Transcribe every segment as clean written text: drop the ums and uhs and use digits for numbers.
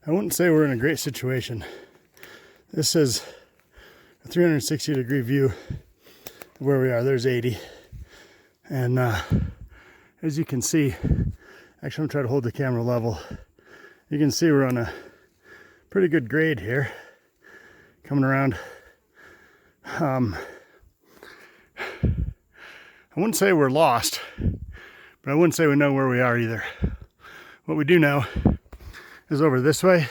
I wouldn't say we're in a great situation. This is a 360-degree view of where we are. There's 80. And as you can see, actually I'm trying to hold the camera level. You can see we're on a pretty good grade here. Coming around. I wouldn't say we're lost, but I wouldn't say we know where we are either. What we do know is over this way,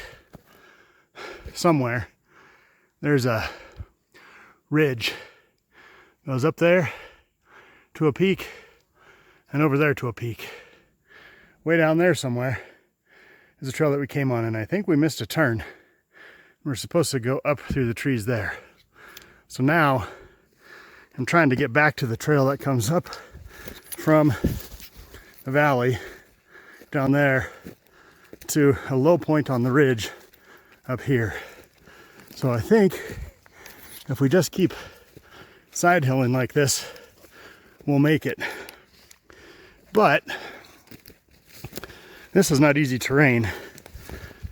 somewhere, there's a ridge. It goes up there to a peak and over there to a peak. Way down there somewhere is a trail that we came on, and I think we missed a turn. We're supposed to go up through the trees there. So now I'm trying to get back to the trail that comes up from the valley down there to a low point on the ridge up here. So I think if we just keep side hilling like this, we'll make it. But this is not easy terrain,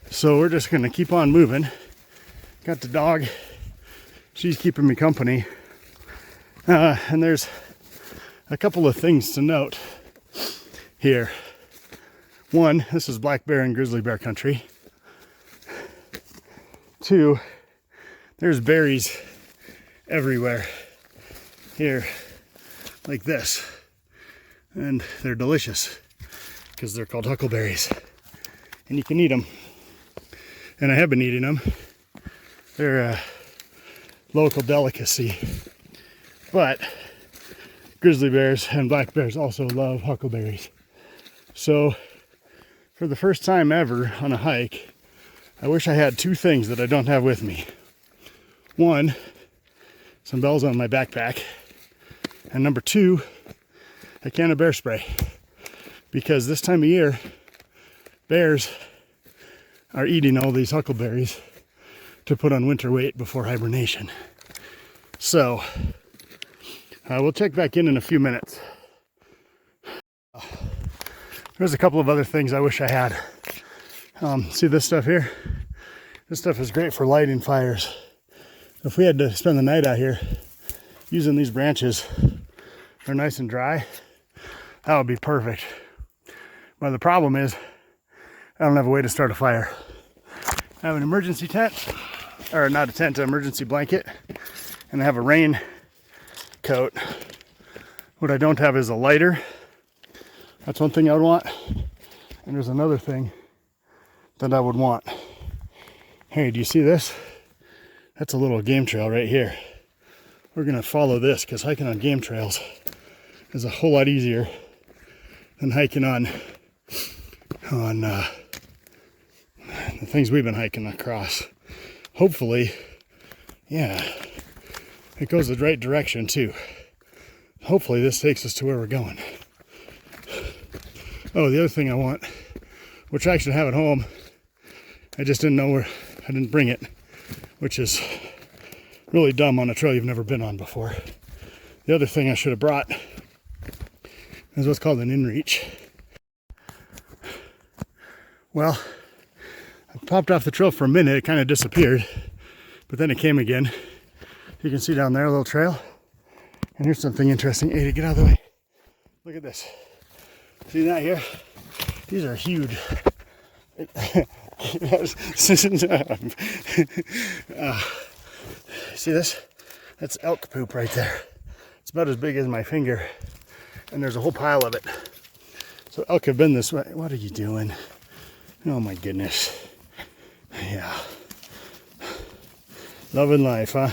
so we're just going to keep on moving. Got the dog, she's keeping me company, and there's a couple of things to note here. One, this is black bear and grizzly bear country. Two, there's berries everywhere here, like this, and they're delicious because they're called huckleberries, and you can eat them, and I have been eating them. They're a local delicacy, but grizzly bears and black bears also love huckleberries. So for the first time ever on a hike, I wish I had two things that I don't have with me. One, some bells on my backpack, and number two, a can of bear spray, because this time of year bears are eating all these huckleberries to put on winter weight before hibernation. So we'll check back in a few minutes. There's a couple of other things I wish I had. See this stuff here? This stuff is great for lighting fires. If we had to spend the night out here using these branches, they're nice and dry, that would be perfect. But the problem is I don't have a way to start a fire. I have an emergency tent, or not a tent, an emergency blanket, and I have a rain coat. What I don't have is a lighter. That's one thing I would want. And there's another thing that I would want. Hey, do you see this? That's a little game trail right here. We're gonna follow this because hiking on game trails is a whole lot easier than hiking on the things we've been hiking across. Hopefully, yeah, it goes the right direction too. Hopefully this takes us to where we're going. Oh, the other thing I want, which I actually have at home, I just didn't know where, I didn't bring it, which is really dumb on a trail you've never been on before. The other thing I should have brought is what's called an InReach. Well, I popped off the trail for a minute, it kind of disappeared, but then it came again. You can see down there a little trail. And here's something interesting. Hey, get out of the way. Look at this. See that here? These are huge. See this? That's elk poop right there. It's about as big as my finger. And there's a whole pile of it. So elk have been this way. What are you doing? Oh my goodness. Yeah. Loving life, huh?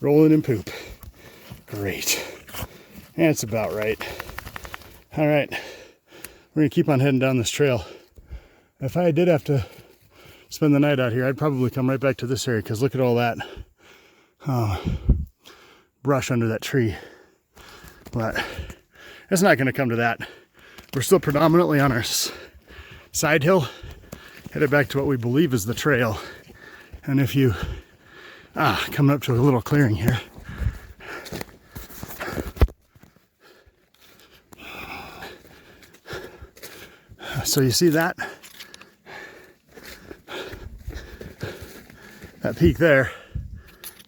Rolling in poop. Great. That's about right. All right. We're going to keep on heading down this trail. If I did have to spend the night out here, I'd probably come right back to this area because look at all that brush under that tree. But it's not going to come to that. We're still predominantly on our side hill, headed back to what we believe is the trail. And if you coming up to a little clearing here. So you see that? That peak there,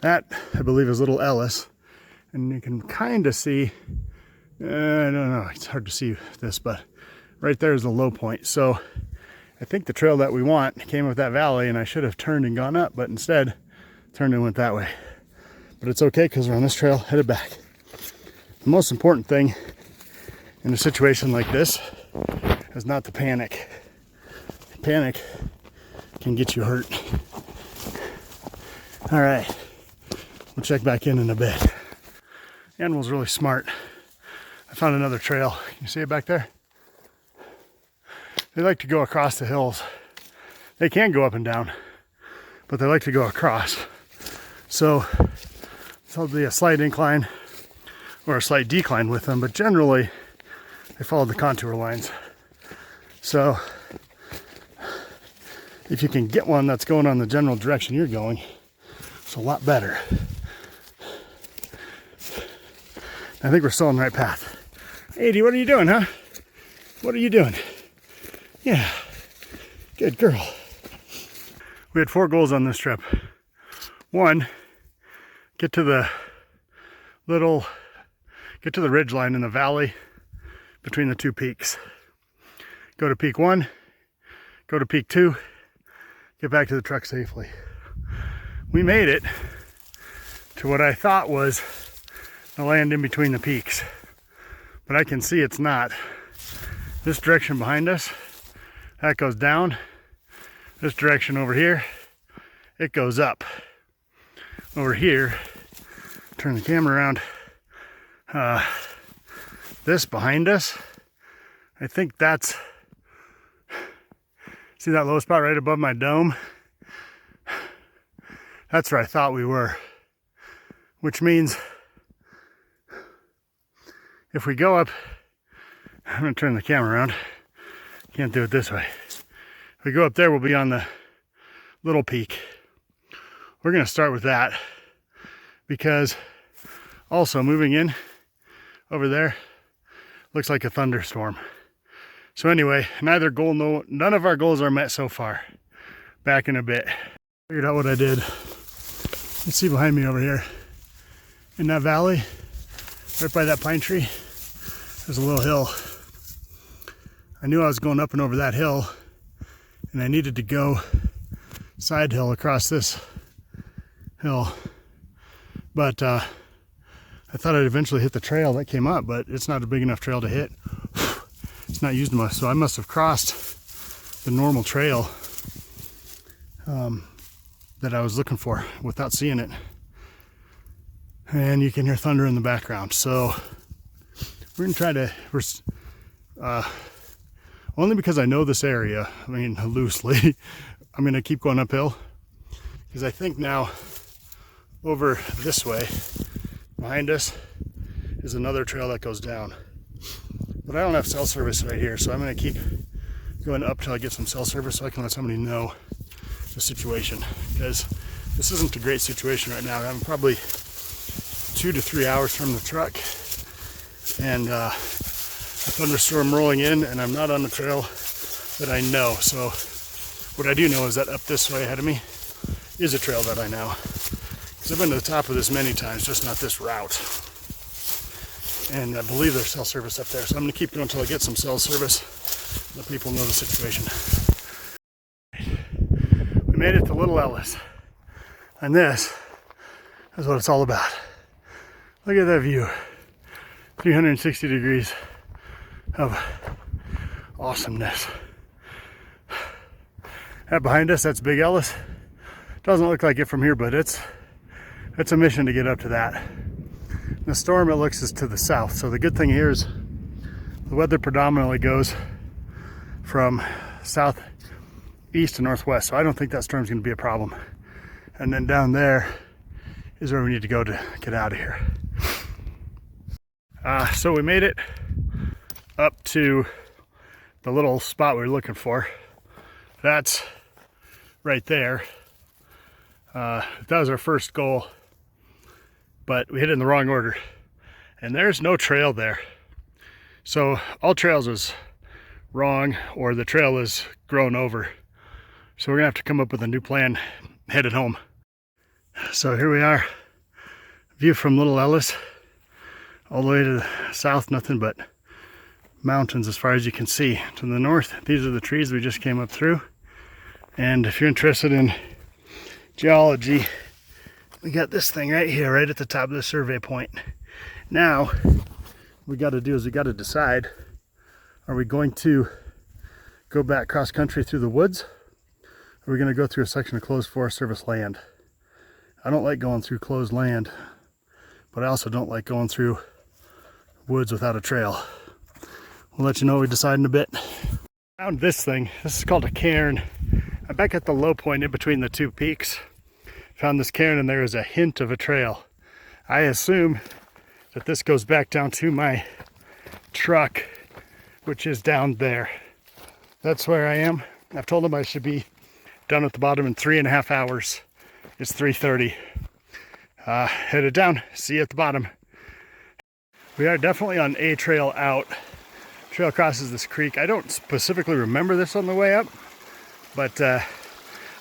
that I believe is Little Ellis. And you can kind of see, I don't know, it's hard to see this, but right there is the low point. So I think the trail that we want came up that valley, and I should have turned and gone up, but instead turned and went that way. But it's okay because we're on this trail headed back. The most important thing in a situation like this is not to panic. Panic can get you hurt. All right, we'll check back in a bit. The animal's really smart. I found another trail. You see it back there? They like to go across the hills. They can go up and down, but they like to go across. So there'll be a slight incline or a slight decline with them, but generally they follow the contour lines. So if you can get one that's going on the general direction you're going, it's a lot better. I think we're still on the right path. Hey, Edie, what are you doing, huh? What are you doing? Yeah, good girl. We had 4 goals on this trip. 1, get to the ridge line in the valley between the 2 peaks. Go to peak 1, go to peak 2, get back to the truck safely. We made it to what I thought was the land in between the peaks, but I can see it's not. This direction behind us, that goes down. This direction over here, it goes up. Over here, turn the camera around. This behind us, I think that's, see that low spot right above my dome? That's where I thought we were, which means if we go up, I'm gonna turn the camera around. Can't do it this way. If we go up there, we'll be on the little peak. We're gonna start with that because also moving in over there looks like a thunderstorm. So anyway, none of our goals are met so far. Back in a bit. Figured out what I did. You see behind me over here in that valley, right by that pine tree, there's a little hill. I knew I was going up and over that hill, and I needed to go side hill across this hill. But I thought I'd eventually hit the trail that came up, but it's not a big enough trail to hit. It's not used much, so I must have crossed the normal trail that I was looking for without seeing it. And you can hear thunder in the background. So we're gonna try to, only because I know this area, I mean loosely, I'm gonna keep going uphill because I think now over this way behind us is another trail that goes down. But I don't have cell service right here, so I'm gonna keep going up till I get some cell service so I can let somebody know the situation, because this isn't a great situation right now. I'm probably 2 to 3 hours from the truck and a thunderstorm rolling in, and I'm not on the trail that I know. So what I do know is that up this way ahead of me is a trail that I know, because I've been to the top of this many times, just not this route. And I believe there's cell service up there, so I'm gonna keep going until I get some cell service, let people know the situation. We made it to Little Ellis, and this is what it's all about. Look at that view, 360 degrees of awesomeness. That behind us, that's Big Ellis. Doesn't look like it from here, but it's a mission to get up to that. The storm, it looks, is to the south. So the good thing here is the weather predominantly goes from southeast to northwest. So I don't think that storm's gonna be a problem. And then down there is where we need to go to get out of here. So we made it up to the little spot we were looking for. That's right there. That was our first goal, but we hit it in the wrong order. And there's no trail there. So all trails is wrong, or the trail is grown over. So we're gonna have to come up with a new plan headed home. So here we are, view from Little Ellis, all the way to the south, nothing but mountains as far as you can see. To the north, these are the trees we just came up through. And if you're interested in geology, we got this thing right here, right at the top of the survey point. Now, what we got to do is we got to decide, are we going to go back cross country through the woods, or are we going to go through a section of closed Forest Service land? I don't like going through closed land, but I also don't like going through woods without a trail. We'll let you know what we decide in a bit. Found this thing. This is called a cairn. I'm back at the low point in between the two peaks. Found this cairn and there is a hint of a trail. I assume that this goes back down to my truck, which is down there. That's where I am. I've told them I should be down at the bottom in 3.5 hours. It's 3:30. Headed down. See you at the bottom. We are definitely on a trail out. Trail crosses this creek. I don't specifically remember this on the way up, but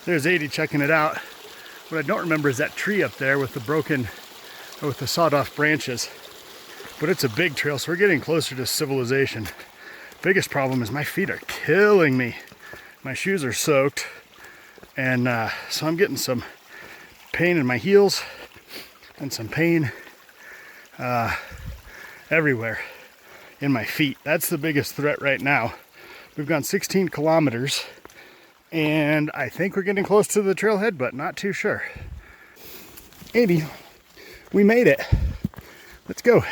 there's 80 checking it out. What I don't remember is that tree up there with the sawed-off branches. But it's a big trail, so we're getting closer to civilization. Biggest problem is my feet are killing me. My shoes are soaked, and so I'm getting some pain in my heels and some pain everywhere in my feet. That's the biggest threat right now. We've gone 16 kilometers and I think we're getting close to the trailhead, but not too sure. 80, we made it. Let's go.